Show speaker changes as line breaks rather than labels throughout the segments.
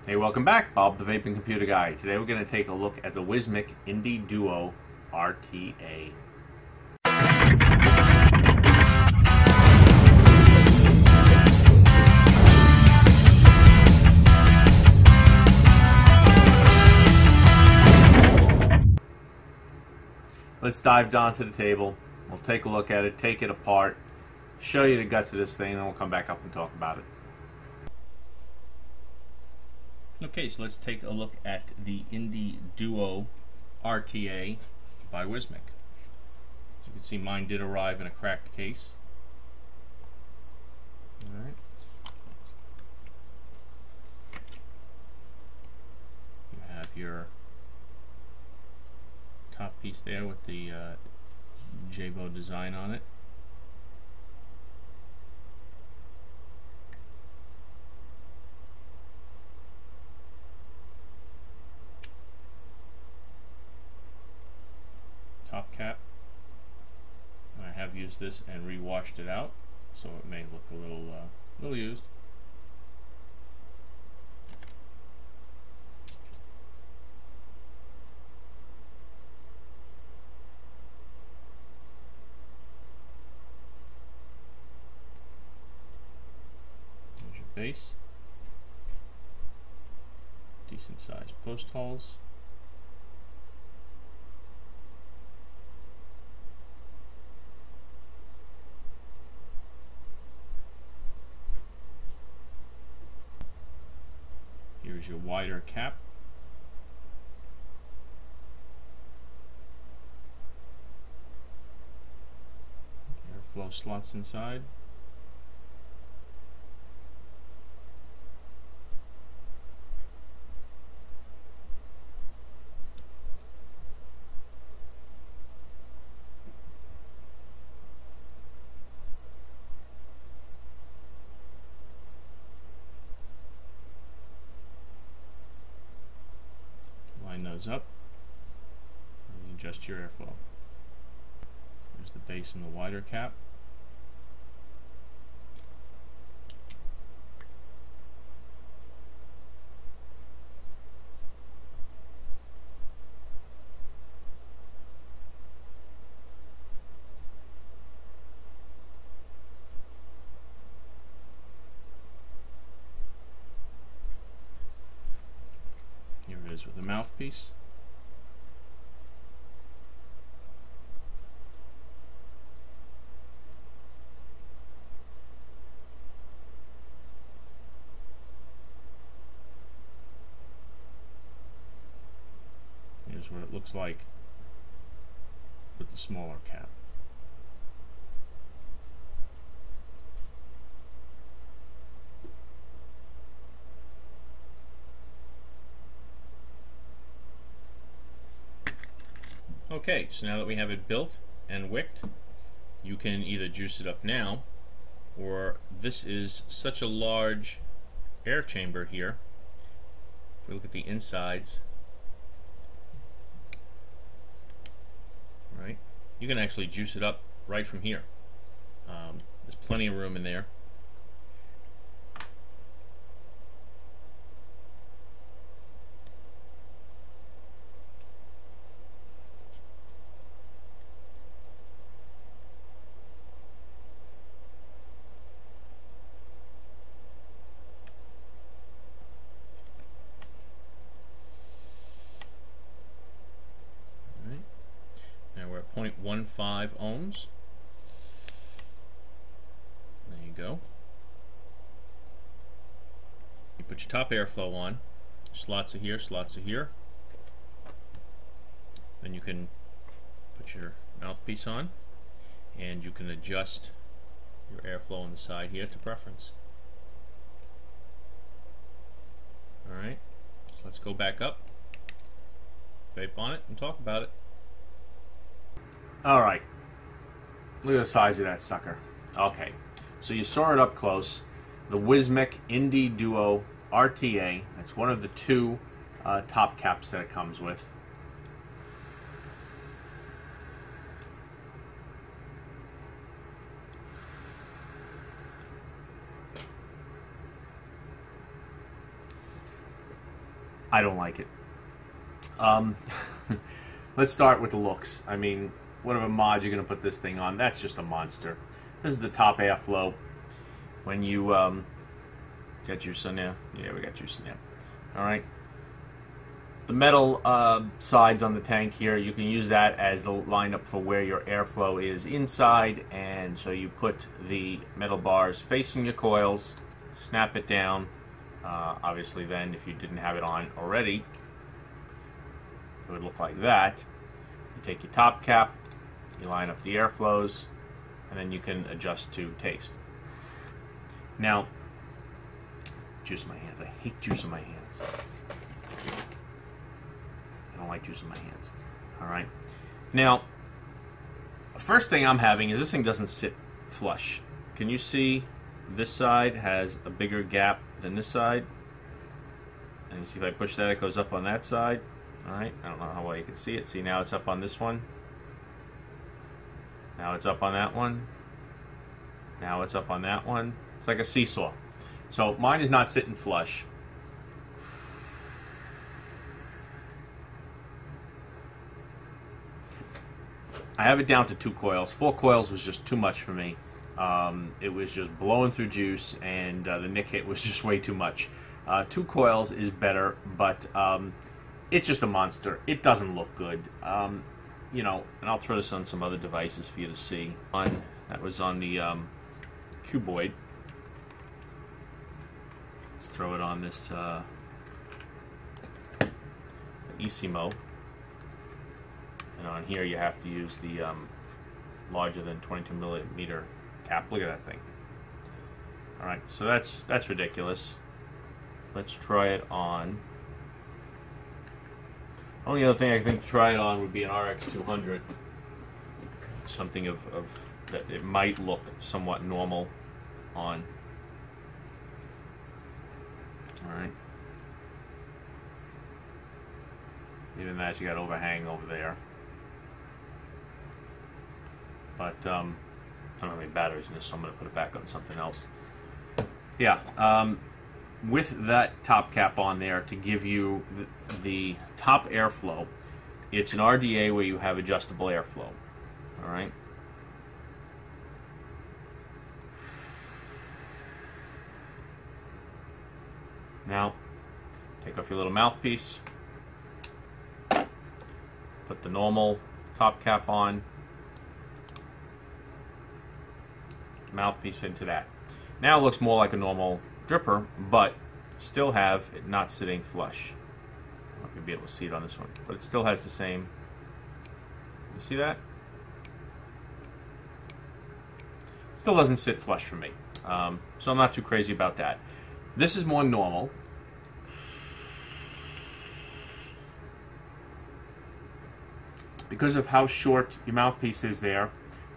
Hey, welcome back. Bob the Vaping Computer Guy. Today we're going to take a look at the Wismec INDE Duo RTA. Let's dive down to the table. We'll take a look at it, take it apart, show you the guts of this thing, and then we'll come back up and talk about it. Okay, so let's take a look at the INDE Duo RTA by Wismec. As you can see, mine did arrive in a cracked case. Alright. You have your top piece there with the Jabo design on it. Top cap. I have used this and re-washed it out, so it may look a little used. There's your base. Decent sized post holes. Here's your wider cap. Airflow slots inside. Line those up and you adjust your airflow. There's the base and the wider cap. Here it is with the mouthpiece. Here's what it looks like with the smaller cap. Okay, so now that we have it built and wicked, you can either juice it up now, or this is such a large air chamber here. If we look at the insides, right, you can actually juice it up right from here. There's plenty of room in there. Now we're at 0.15 ohms. There you go. You put your top airflow on. Slots are here, slots are here. Then you can put your mouthpiece on, and you can adjust your airflow on the side here to preference. Alright, so let's go back up, vape on it, and talk about it. Alright, look at the size of that sucker. Okay, so you saw it up close. The Wismec INDE Duo RTA. That's one of the two top caps that it comes with.
I don't like it. Let's start with the looks. I mean, whatever mod you're going to put this thing on, that's just a monster. This is the top airflow. When you got juice in there? Yeah, we got juice in there. All right. The metal sides on the tank here, you can use that as the lineup for where your airflow is inside, and so you put the metal bars facing your coils, snap it down. Obviously then, if you didn't have it on already, it would look like that. You take your top cap, you line up the airflows, and then you can adjust to taste. Now, juice in my hands. I hate juice in my hands. I don't like juice in my hands. All right. Now, first thing I'm having is this thing doesn't sit flush. Can you see this side has a bigger gap than this side? And you see if I push that, it goes up on that side. All right. I don't know how well you can see it. See, now it's up on this one. Now it's up on that one. Now it's up on that one. It's like a seesaw. So mine is not sitting flush. I have it down to 2 coils. 4 coils was just too much for me. It was just blowing through juice, and the nick hit was just way too much. 2 coils is better, but it's just a monster. It doesn't look good. You know, and I'll throw this on some other devices for you to see. That was on the cuboid. Let's throw it on this Isimo. And on here you have to use the larger than 22mm cap. Look at that thing. Alright, so that's ridiculous. Let's try it on. Only other thing I think to try it on would be an RX200. Something of that it might look somewhat normal on. Alright. Even that, you got overhang over there. But I don't have any batteries in this, so I'm going to put it back on something else. Yeah, with that top cap on there to give you the top airflow, it's an RDA where you have adjustable airflow. Alright. Now, take off your little mouthpiece, put the normal top cap on, mouthpiece into that. Now it looks more like a normal dripper, but still have it not sitting flush. I don't know if you'll be able to see it on this one, but it still has the same. You see that? Still doesn't sit flush for me, so I'm not too crazy about that. This is more normal. Because of how short your mouthpiece is there,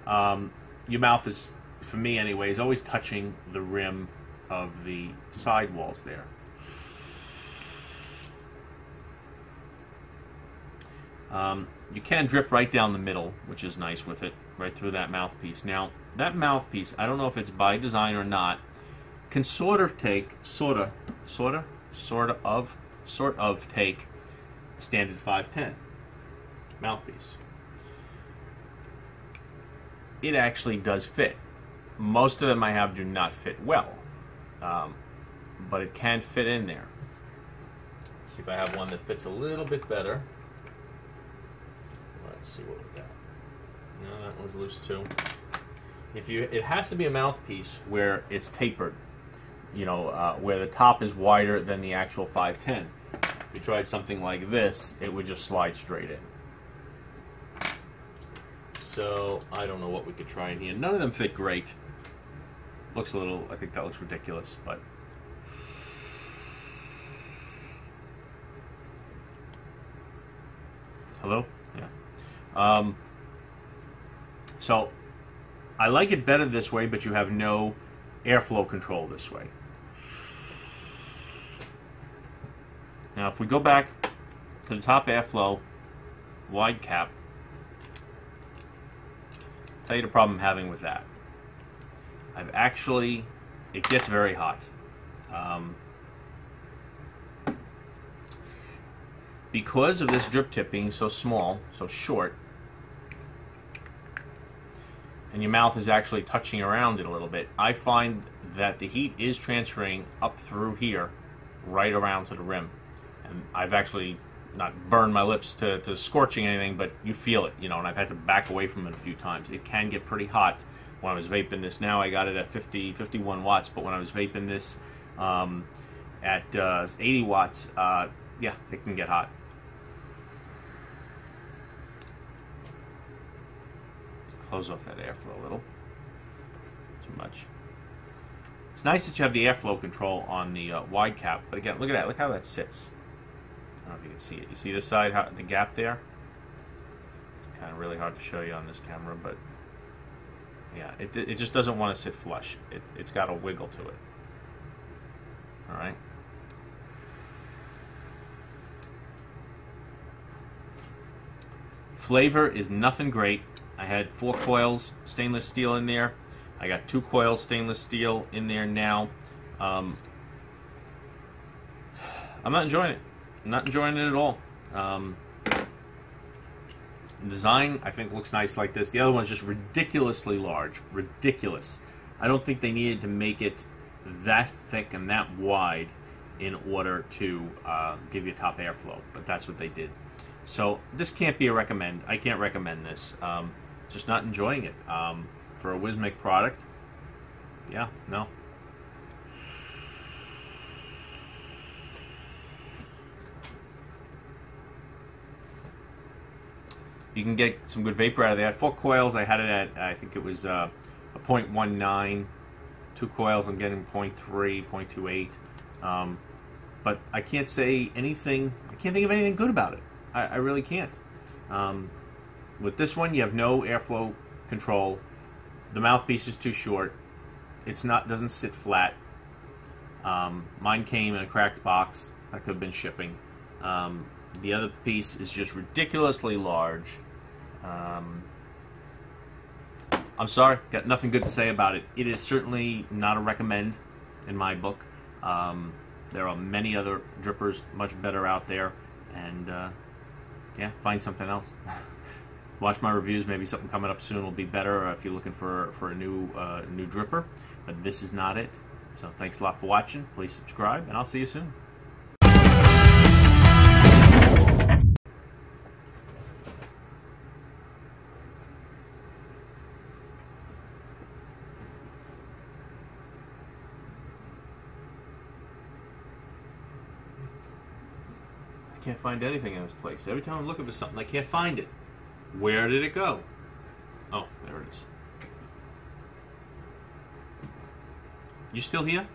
your mouth is, for me anyway, is always touching the rim of the sidewalls there. You can drip right down the middle, which is nice with it, right through that mouthpiece. Now, that mouthpiece, I don't know if it's by design or not, can sort of take standard 510 mouthpiece. It actually does fit. Most of them I have do not fit well, but it can fit in there. Let's see if I have one that fits a little bit better. Let's see what we got. No, that one's loose too. It has to be a mouthpiece where it's tapered. You know, where the top is wider than the actual 510. If you tried something like this, it would just slide straight in. So, I don't know what we could try in here. None of them fit great. Looks a little, I think that looks ridiculous, but... Hello? Yeah. So, I like it better this way, but you have no airflow control this way. Now, if we go back to the top airflow, wide cap, I'll tell you the problem I'm having with that. It gets very hot. because of this drip tip being so small, so short, and your mouth is actually touching around it a little bit, I find that the heat is transferring up through here, right around to the rim. And I've actually not burned my lips to scorching anything, but you feel it, you know, and I've had to back away from it a few times. It can get pretty hot when I was vaping this. Now I got it at 51 watts, but when I was vaping this at 80 watts, yeah, it can get hot. Close off that airflow a little. Too much. It's nice that you have the airflow control on the wide cap, but again, look at that. Look how that sits. I don't know if you can see it. You see this side, how, the gap there? It's kind of really hard to show you on this camera, but yeah, it just doesn't want to sit flush. It's got a wiggle to it. All right. Flavor is nothing great. I had 4 coils stainless steel in there. I got 2 coils stainless steel in there now. I'm not enjoying it. I'm not enjoying it at all. Design, I think, looks nice like this. The other one's just ridiculously large. Ridiculous. I don't think they needed to make it that thick and that wide in order to give you top airflow, but that's what they did. So this can't be a recommend. I can't recommend this. Just not enjoying it. For a Wismec product, yeah, no. You can get some good vapor out of that. 4 coils, I had it at, I think it was a 0.19. 2 coils, I'm getting 0.3, 0.28. But I can't say anything, I can't think of anything good about it. I really can't. With this one, you have no airflow control. The mouthpiece is too short. It's not, doesn't sit flat. Mine came in a cracked box. That could have been shipping. The other piece is just ridiculously large. I'm sorry, got nothing good to say about it. It is certainly not a recommend in my book. There are many other drippers much better out there, and yeah, find something else. Watch my reviews. Maybe something coming up soon will be better if you're looking for a new dripper. But this is not it. So thanks a lot for watching. Please subscribe, and I'll see you soon. I can't find anything in this place. Every time I'm looking for something, I can't find it. Where did it go? Oh, there it is. You still here?